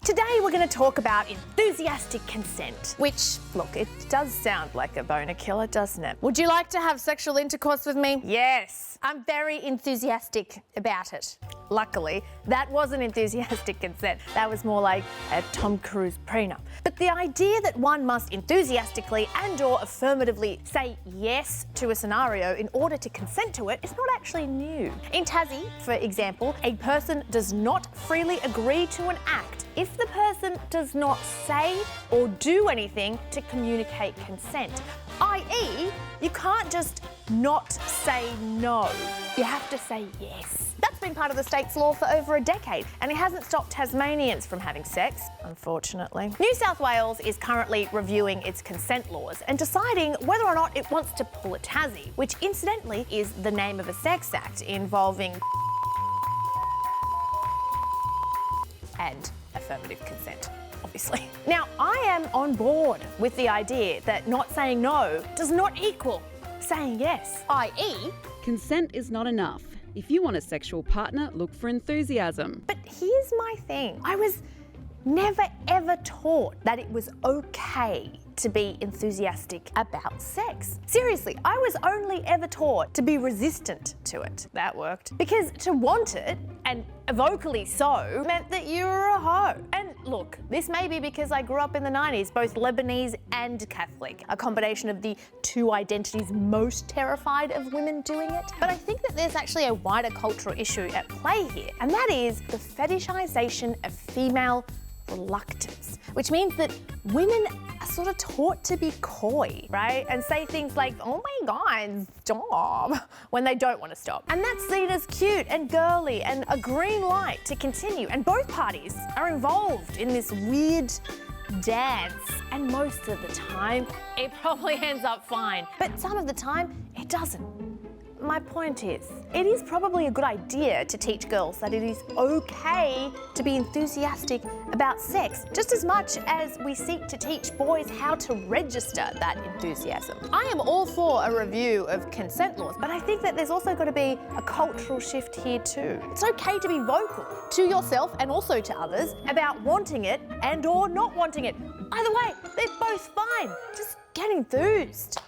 Today we're going to talk about enthusiastic consent, which, look, it does sound like a boner killer, doesn't it? Would you like to have sexual intercourse with me? Yes. I'm very enthusiastic about it. Luckily, that wasn't enthusiastic consent. That was more like a Tom Cruise prenup. But the idea that one must enthusiastically and/or affirmatively say yes to a scenario in order to consent to it is not actually new. In Tassie, for example, a person does not freely agree to an act if the person does not say or do anything to communicate consent, i.e., you can't just not say no. You have to say yes. That's been part of the state's law for over a decade, and it hasn't stopped Tasmanians from having sex, unfortunately. New South Wales is currently reviewing its consent laws and deciding whether or not it wants to pull a Tassie, which incidentally is the name of a sex act involving and affirmative consent, obviously. Now, I am on board with the idea that not saying no does not equal saying yes, i.e., consent is not enough. If you want a sexual partner, look for enthusiasm. but here's my thing. I was never ever taught that it was okay to be enthusiastic about sex. Seriously, I was only ever taught to be resistant to it. That worked. Because to want it, and vocally so, meant that you were a hoe. And look, this may be because I grew up in the 90s, both Lebanese and Catholic, a combination of the two identities most terrified of women doing it. But I think that there's actually a wider cultural issue at play here, and that is the fetishization of female reluctance, which means that women are sort of taught to be coy, right? And say things like, oh my God, stop, when they don't want to stop. And that's seen as cute and girly and a green light to continue. And both parties are involved in this weird dance. And most of the time, it probably ends up fine. But some of the time, it doesn't. My point is, it is probably a good idea to teach girls that it is okay to be enthusiastic about sex, just as much as we seek to teach boys how to register that enthusiasm. I am all for a review of consent laws, but I think that there's also got to be a cultural shift here too. It's okay to be vocal to yourself and also to others about wanting it and/or not wanting it. Either way, they're both fine. Just get enthused.